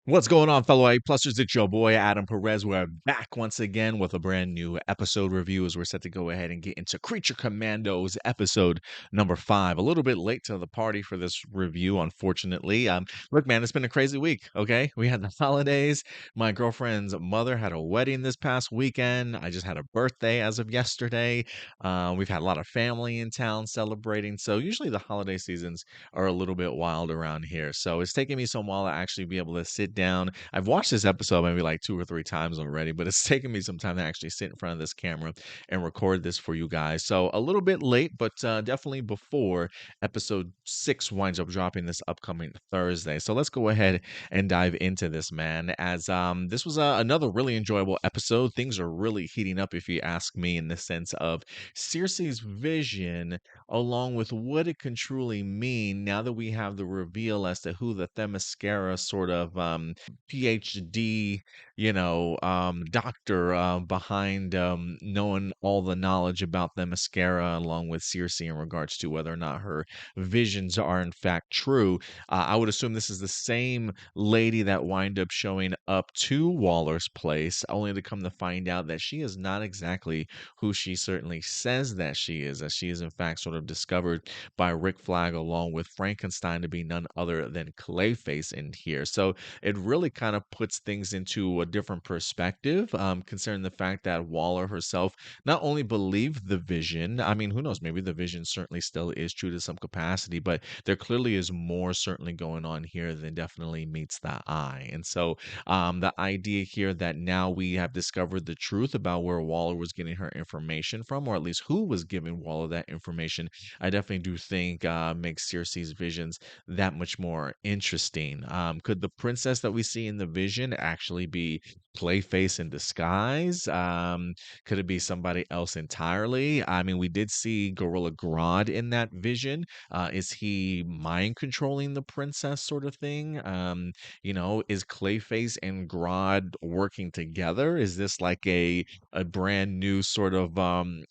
What's going on, fellow A-Plusters? It's your boy, Adam Perez. We're back once again with a brand new episode review as we're set to go ahead and get into Creature Commandos episode number 5. A little bit late to the party for this review, unfortunately. Look, man, it's been a crazy week, okay? We had the holidays. My girlfriend's mother had a wedding this past weekend. I just had a birthday as of yesterday. We've had a lot of family in town celebrating. So usually the holiday seasons are a little bit wild around here. So it's taken me some while to actually be able to sit down. I've watched this episode maybe like 2 or 3 times already, but it's taken me some time to actually sit in front of this camera and record this for you guys. So a little bit late, but definitely before episode 6 winds up dropping this upcoming Thursday. So let's go ahead and dive into this, man. As this was another really enjoyable episode. Things are really heating up, if you ask me, in the sense of Circe's vision, along with what it can truly mean now that we have the reveal as to who the Themyscira sort of PhD, doctor behind knowing all the knowledge about Themyscira, along with Circe in regards to whether or not her visions are in fact true. I would assume this is the same lady that wind up showing up to Waller's place, only to come to find out that she is not exactly who she certainly says that she is, as she is in fact sort of discovered by Rick Flag along with Frankenstein to be none other than Clayface in here. So it really kind of puts things into a different perspective, concerning the fact that Waller herself not only believed the vision, I mean, who knows, maybe the vision certainly still is true to some capacity, but there clearly is more certainly going on here than definitely meets the eye. And so the idea here that now we have discovered the truth about where Waller was getting her information from, or at least who was giving Waller that information, I definitely do think makes Circe's visions that much more interesting. Could the princess that we see in the vision actually be Clayface in disguise? Could it be somebody else entirely? I mean, we did see Gorilla Grodd in that vision. Is he mind controlling the princess, sort of thing? Is Clayface and Grodd working together? Is this like a brand new sort of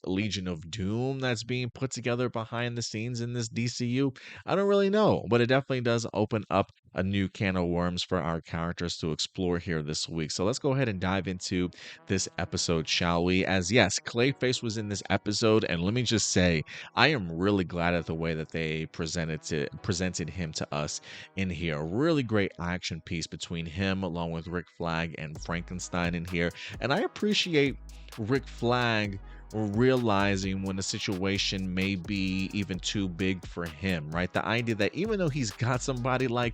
Legion of Doom that's being put together behind the scenes in this DCU? I don't really know, but it definitely does open up a new can of worms for our characters to explore here this week. So let's go ahead and dive into this episode, shall we? As yes, Clayface was in this episode, and let me just say, I am really glad at the way that they presented him to us in here. A really great action piece between him along with Rick Flag and Frankenstein in here. And I appreciate Rick Flag realizing when a situation may be even too big for him, right? The idea that even though he's got somebody like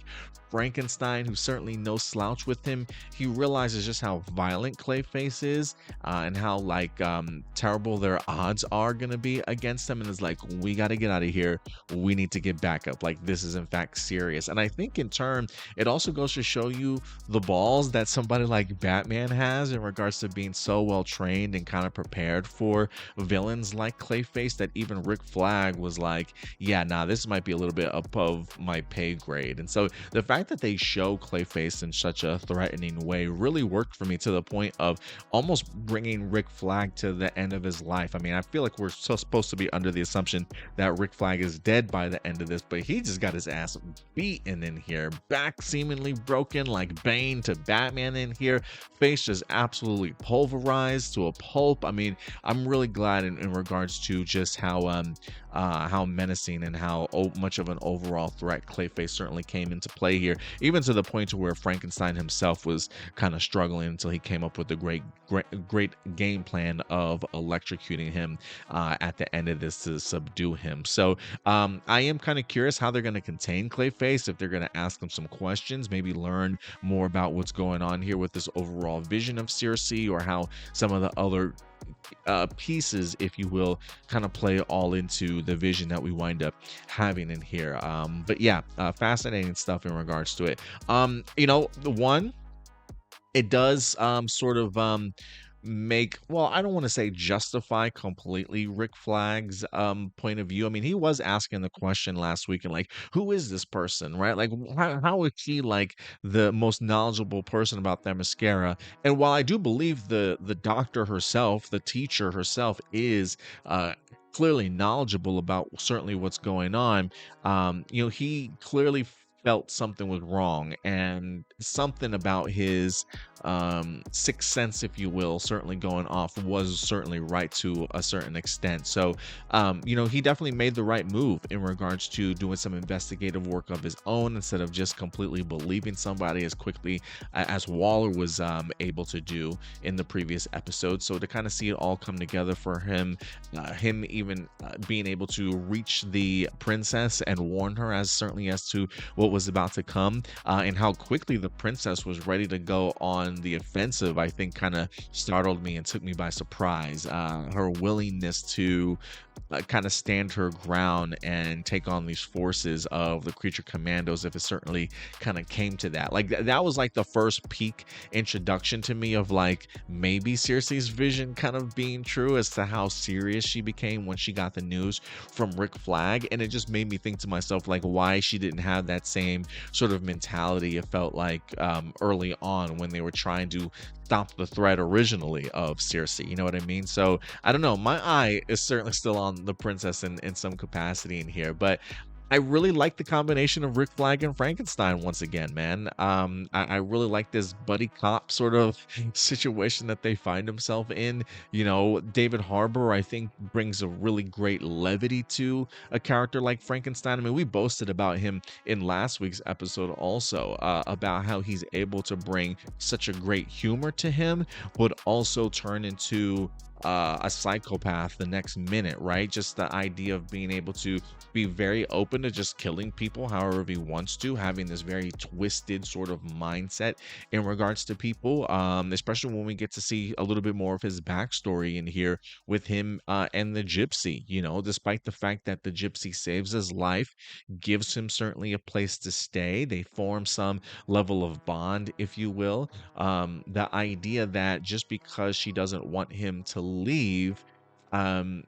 Frankenstein, who's certainly no slouch with him, he realizes just how violent Clayface is, and how terrible their odds are gonna be against him, and is like, we got to get out of here. We need to get back up. Like, this is in fact serious. And I think in turn, it also goes to show you the balls that somebody like Batman has in regards to being so well trained and kind of prepared for villains like Clayface, that even Rick Flag was like, yeah, nah, this might be a little bit above my pay grade. And so the fact that they show Clayface in such a threatening way really worked for me, to the point of almost bringing Rick Flag to the end of his life. I mean, I feel like we're so supposed to be under the assumption that Rick Flag is dead by the end of this, but he just got his ass beaten in here, back seemingly broken like Bane to Batman in here, face just absolutely pulverized to a pulp. I mean, I'm really glad in regards to just how menacing and how much of an overall threat Clayface certainly came into play here, even to the point to where Frankenstein himself was kind of struggling until he came up with the great game plan of electrocuting him at the end of this to subdue him. So I am kind of curious how they're going to contain Clayface, if they're going to ask him some questions, maybe learn more about what's going on here with this overall vision of Circe, or how some of the other pieces, if you will, kind of play all into the vision that we wind up having in here. But yeah, fascinating stuff in regards to it. The one, it does sort of make, well, I don't want to say justify completely Rick Flag's point of view. I mean, he was asking the question last week and like, who is this person, right? Like, how is she like the most knowledgeable person about Themyscira? And while I do believe the doctor herself, the teacher herself, is clearly knowledgeable about certainly what's going on, he clearly felt something was wrong, and something about his sixth sense, if you will, certainly going off was certainly right to a certain extent. So he definitely made the right move in regards to doing some investigative work of his own instead of just completely believing somebody as quickly as Waller was able to do in the previous episode. So to kind of see it all come together for him even being able to reach the princess and warn her as certainly as to what was about to come, and how quickly the princess was ready to go on the offensive, I think kind of startled me and took me by surprise. Her willingness to kind of stand her ground and take on these forces of the Creature Commandos, if it certainly kind of came to that. Like that was like the first peak introduction to me of like maybe Cersei's vision kind of being true as to how serious she became when she got the news from Rick Flag. And it just made me think to myself like why she didn't have that same sort of mentality, it felt like, early on when they were trying to stop the threat originally of Cersei. You know what I mean? So I don't know. My eye is certainly still on the princess in some capacity in here, but I really like the combination of Rick Flag and Frankenstein once again, man. I really like this buddy cop sort of situation that they find himself in. David Harbour, I think, brings a really great levity to a character like Frankenstein. I mean, we boasted about him in last week's episode also, about how he's able to bring such a great humor to him, but also turn into a psychopath the next minute, right? Just the idea of being able to be very open to just killing people however he wants to, having this very twisted sort of mindset in regards to people, especially when we get to see a little bit more of his backstory in here with him and the Gypsy. Despite the fact that the Gypsy saves his life, gives him certainly a place to stay, they form some level of bond, if you will. The idea that just because she doesn't want him to leave, um,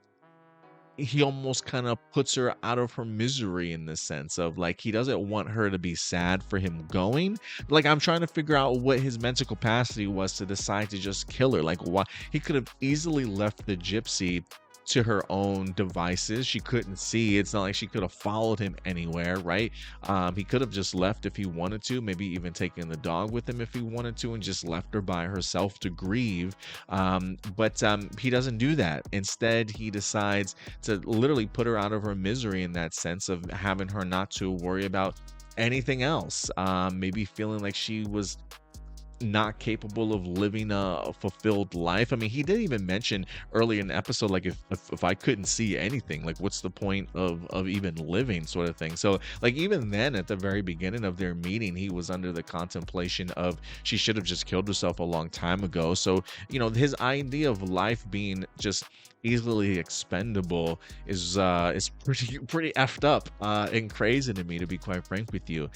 he almost kind of puts her out of her misery in the sense of like he doesn't want her to be sad for him going. Like I'm trying to figure out what his mental capacity was to decide to just kill her. Like why he could have easily left the Gypsy to her own devices. She couldn't see. It's not like she could have followed him anywhere, right? He could have just left if he wanted to, maybe even taken the dog with him if he wanted to, and just left her by herself to grieve. But he doesn't do that. Instead, he decides to literally put her out of her misery in that sense of having her not to worry about anything else. Maybe feeling like she was not capable of living a fulfilled life. I mean, he did even mention early in the episode, like if I couldn't see anything, like what's the point of even living, sort of thing. So like even then at the very beginning of their meeting, he was under the contemplation of she should have just killed herself a long time ago. So his idea of life being just easily expendable is pretty effed up and crazy to me, to be quite frank with you.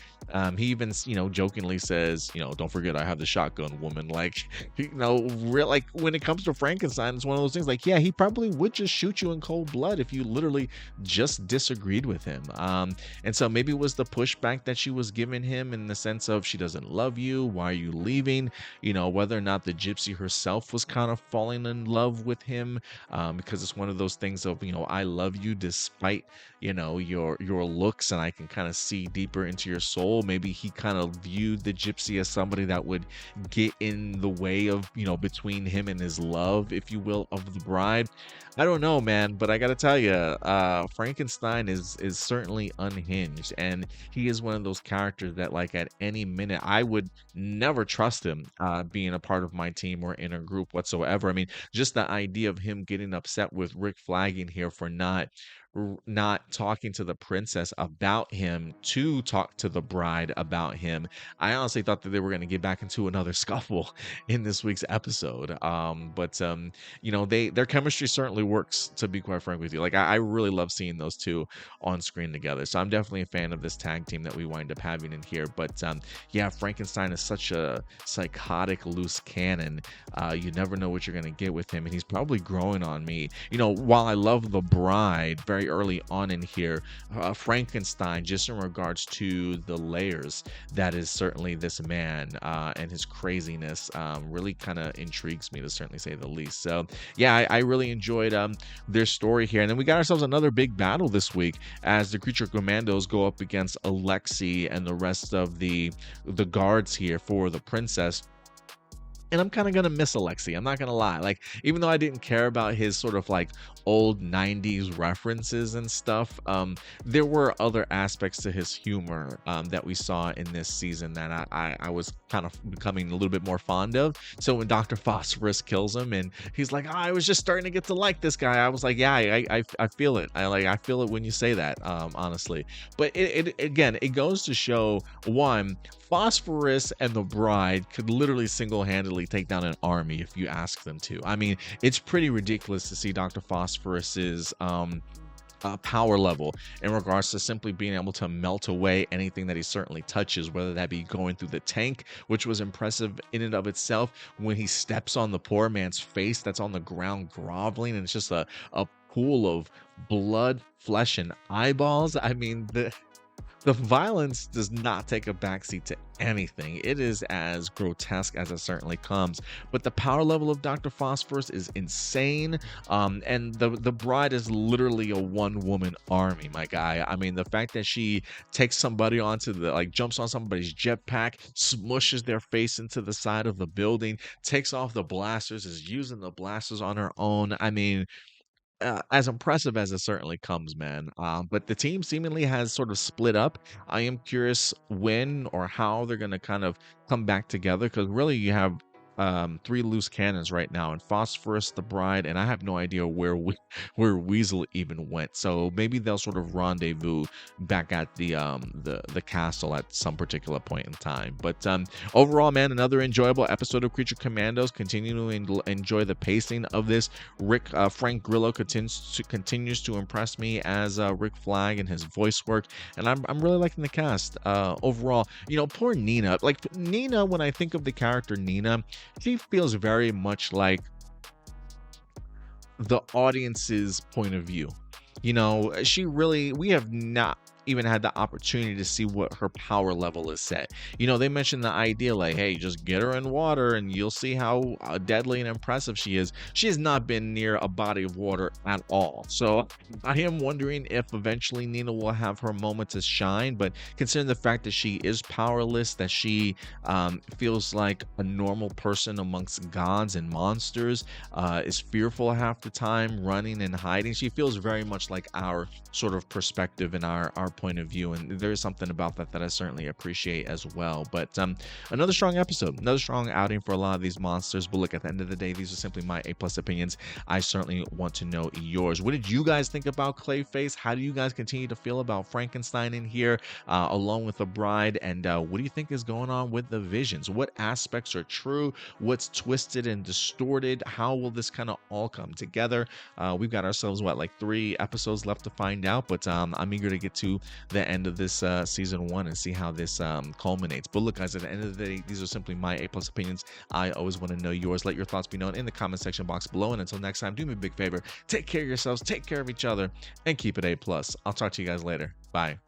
He even jokingly says, don't forget I have the shotgun, woman. Like real, like when it comes to Frankenstein, it's one of those things like, yeah, he probably would just shoot you in cold blood if you literally just disagreed with him. And so maybe it was the pushback that she was giving him in the sense of she doesn't love you, why are you leaving? Whether or not the Gypsy herself was kind of falling in love with him, because it's one of those things of I love you despite your looks, and I can kind of see deeper into your soul. Maybe he kind of viewed the Gypsy as somebody that would get in the way of between him and his love, if you will, of the bride. I don't know, man, but I gotta tell you, Frankenstein is certainly unhinged, and he is one of those characters that like at any minute I would never trust him being a part of my team or in a group whatsoever. I mean, just the idea of him getting upset with Rick Flag in here for not not talking to the princess about him to talk to the bride about him. I honestly thought that they were going to get back into another scuffle in this week's episode. But their chemistry certainly works, to be quite frank with you. Like I really love seeing those two on screen together. So I'm definitely a fan of this tag team that we wind up having in here. But yeah, Frankenstein is such a psychotic loose cannon. You never know what you're going to get with him, and he's probably growing on me. While I love the bride very early on in here, Frankenstein, just in regards to the layers that is certainly this man and his craziness, really kind of intrigues me, to certainly say the least. So yeah, I really enjoyed their story here. And then we got ourselves another big battle this week as the Creature Commandos go up against Alexei and the rest of the guards here for the princess. And I'm kind of going to miss Alexei. I'm not going to lie. Like, even though I didn't care about his sort of like old 90s references and stuff, there were other aspects to his humor that we saw in this season that I was kind of becoming a little bit more fond of. So when Dr. Phosphorus kills him and he's like, I was just starting to get to like this guy, I was like, yeah, I feel it. I feel it when you say that, honestly. But it goes to show, one, Phosphorus and the bride could literally single-handedly take down an army if you ask them to. I mean, it's pretty ridiculous to see Dr. Phosphorus's power level in regards to simply being able to melt away anything that he certainly touches, whether that be going through the tank, which was impressive in and of itself, when he steps on the poor man's face that's on the ground groveling, and it's just a pool of blood, flesh, and eyeballs. I mean, the violence does not take a backseat to anything. It is as grotesque as it certainly comes. But the power level of Dr. Phosphorus is insane. And the bride is literally a one-woman army, my guy. I mean, the fact that she takes somebody onto jumps on somebody's jetpack, smushes their face into the side of the building, takes off the blasters, is using the blasters on her own. I mean, as impressive as it certainly comes, man. But the team seemingly has sort of split up. I am curious when or how they're going to kind of come back together, because really you have three loose cannons right now, and Phosphorus, the bride, and I have no idea where Weasel even went. So maybe they'll sort of rendezvous back at the castle at some particular point in time. But overall, man, another enjoyable episode of Creature Commandos. Continue to enjoy the pacing of this. Frank Grillo continues to impress me as Rick Flag and his voice work, and I'm really liking the cast overall. Poor Nina. Like Nina, when I think of the character Nina, she feels very much like the audience's point of view. We have not even had the opportunity to see what her power level is set. They mentioned the idea like, hey, just get her in water and you'll see how deadly and impressive she is. She has not been near a body of water at all. So I am wondering if eventually Nina will have her moment to shine, but considering the fact that she is powerless, that she feels like a normal person amongst gods and monsters, is fearful half the time, running and hiding. She feels very much like our sort of perspective and our point of view, and there's something about that I certainly appreciate as well. But another strong episode, another strong outing for a lot of these monsters. But look, at the end of the day, these are simply my A+ opinions. I certainly want to know yours. What did you guys think about Clayface? How do you guys continue to feel about Frankenstein in here, along with the bride? And what do you think is going on with the visions? What aspects are true? What's twisted and distorted? How will this kind of all come together? We've got ourselves like 3 episodes left to find out, but I'm eager to get to the end of this season 1 and see how this culminates. But look, guys, at the end of the day, these are simply my A+ opinions. I always want to know yours. Let your thoughts be known in the comment section box below. And until next time, do me a big favor, take care of yourselves, take care of each other, and keep it A+. I'll talk to you guys later. Bye.